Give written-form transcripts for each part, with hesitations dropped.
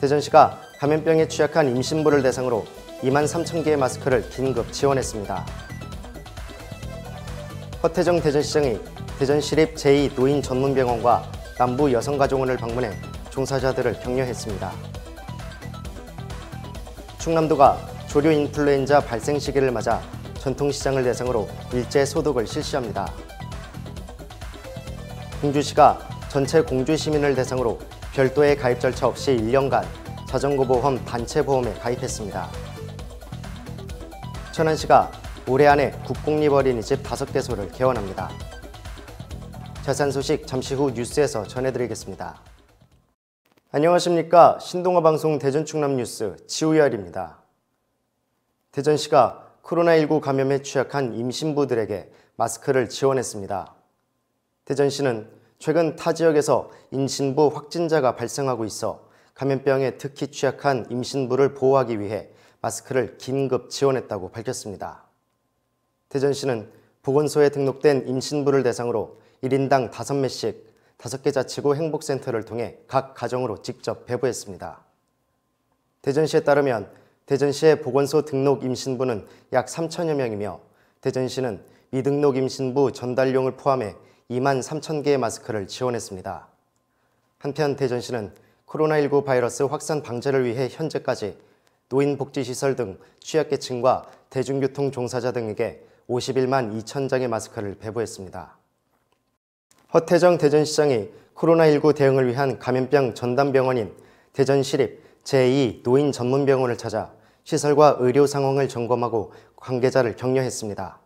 대전시가 감염병에 취약한 임신부를 대상으로 23,000개의 마스크를 긴급 지원했습니다. 허태정 대전시장이 대전시립 제2노인전문병원과 남부여성가족원을 방문해 종사자들을 격려했습니다. 충남도가 조류 인플루엔자 발생 시기를 맞아 전통시장을 대상으로 일제 소독을 실시합니다. 공주시가 전체 공주시민을 대상으로 별도의 가입 절차 없이 1년간 자전거보험 단체보험에 가입했습니다. 천안시가 올해 안에 국공립 어린이집 5개소를 개원합니다. 자세한 소식 잠시 후 뉴스에서 전해드리겠습니다. 안녕하십니까. 신동아 방송 대전 충남 뉴스 지우열입니다. 대전시가 코로나19 감염에 취약한 임신부들에게 마스크를 지원했습니다. 대전시는 최근 타 지역에서 임신부 확진자가 발생하고 있어 감염병에 특히 취약한 임신부를 보호하기 위해 마스크를 긴급 지원했다고 밝혔습니다. 대전시는 보건소에 등록된 임신부를 대상으로 1인당 5매씩 5개 자치구 행복센터를 통해 각 가정으로 직접 배부했습니다. 대전시에 따르면 대전시의 보건소 등록 임신부는 약 3천여 명이며 대전시는 미등록 임신부 전달용을 포함해 23,000개의 마스크를 지원했습니다. 한편 대전시는 코로나19 바이러스 확산 방제를 위해 현재까지 노인복지시설 등 취약계층과 대중교통 종사자 등에게 51만 2천 장의 마스크를 배부했습니다. 허태정 대전시장이 코로나19 대응을 위한 감염병 전담병원인 대전시립 제2노인전문병원을 찾아 시설과 의료 상황을 점검하고 관계자를 격려했습니다.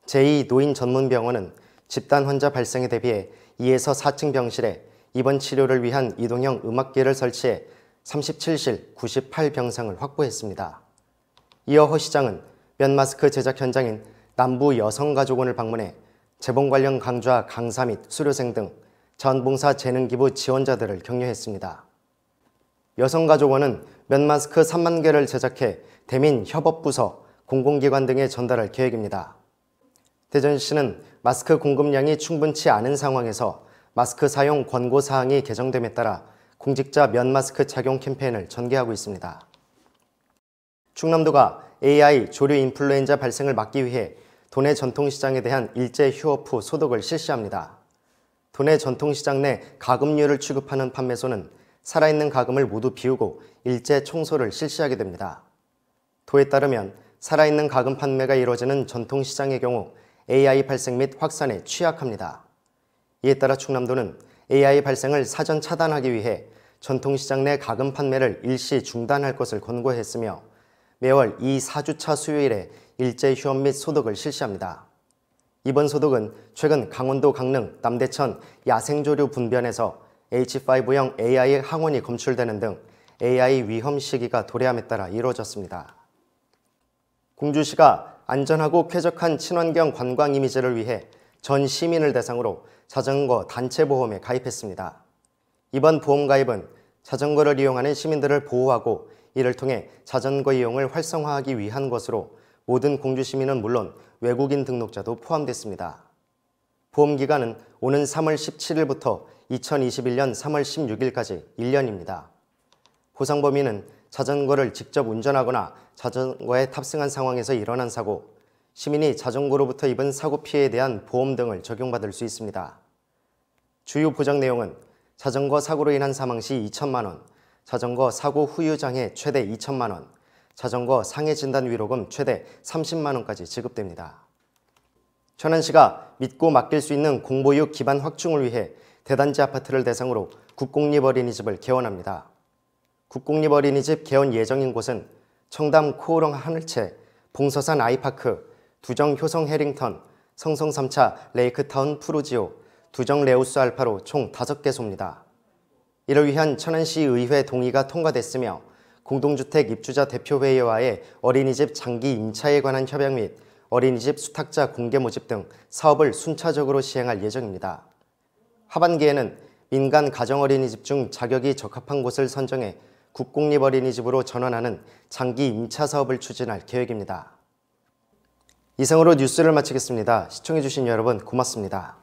제2노인전문병원은 집단 환자 발생에 대비해 2에서 4층 병실에 입원 치료를 위한 이동형 음압기를 설치해 37실 98병상을 확보했습니다. 이어 허 시장은 면마스크 제작 현장인 남부여성가족원을 방문해 재봉 관련 강좌 강사 및 수료생 등 자원봉사 재능기부 지원자들을 격려했습니다. 여성가족원은 면마스크 3만 개를 제작해 대민 협업부서, 공공기관 등에 전달할 계획입니다. 대전시는 마스크 공급량이 충분치 않은 상황에서 마스크 사용 권고사항이 개정됨에 따라 공직자 면마스크 착용 캠페인을 전개하고 있습니다. 충남도가 AI 조류 인플루엔자 발생을 막기 위해 도내 전통시장에 대한 일제 휴업 후 소독을 실시합니다. 도내 전통시장 내 가금류를 취급하는 판매소는 살아있는 가금을 모두 비우고 일제 청소를 실시하게 됩니다. 도에 따르면 살아있는 가금 판매가 이루어지는 전통시장의 경우 AI 발생 및 확산에 취약합니다. 이에 따라 충남도는 AI 발생을 사전 차단하기 위해 전통시장 내 가금 판매를 일시 중단할 것을 권고했으며 매월 2, 4주차 수요일에 일제 휴업 및 소독을 실시합니다. 이번 소독은 최근 강원도 강릉, 남대천 야생조류 분변에서 H5형 AI 항원이 검출되는 등 AI 위험 시기가 도래함에 따라 이루어졌습니다. 공주시가 안전하고 쾌적한 친환경 관광 이미지를 위해 전 시민을 대상으로 자전거 단체보험에 가입했습니다. 이번 보험 가입은 자전거를 이용하는 시민들을 보호하고 이를 통해 자전거 이용을 활성화하기 위한 것으로 모든 공주시민은 물론 외국인 등록자도 포함됐습니다. 보험 기간은 오는 3월 17일부터 2021년 3월 16일까지 1년입니다. 보상 범위는 자전거를 직접 운전하거나 자전거에 탑승한 상황에서 일어난 사고, 시민이 자전거로부터 입은 사고 피해에 대한 보험 등을 적용받을 수 있습니다. 주요 보장 내용은 자전거 사고로 인한 사망 시 2천만 원, 자전거 사고 후유 장해 최대 2천만 원, 자전거 상해 진단 위로금 최대 30만 원까지 지급됩니다. 천안시가 믿고 맡길 수 있는 공보육 기반 확충을 위해 대단지 아파트를 대상으로 국공립 어린이집을 개원합니다. 국공립 어린이집 개원 예정인 곳은 청담 코오롱 하늘채, 봉서산 아이파크, 두정 효성 해링턴, 성성 3차 레이크타운 푸르지오, 두정 레우스 알파로 총 5개소입니다. 이를 위한 천안시 의회 동의가 통과됐으며 공동주택 입주자 대표회의와의 어린이집 장기 임차에 관한 협약 및 어린이집 수탁자 공개 모집 등 사업을 순차적으로 시행할 예정입니다. 하반기에는 민간 가정어린이집 중 자격이 적합한 곳을 선정해 국공립 어린이집으로 전환하는 장기 임차 사업을 추진할 계획입니다. 이상으로 뉴스를 마치겠습니다. 시청해주신 여러분 고맙습니다.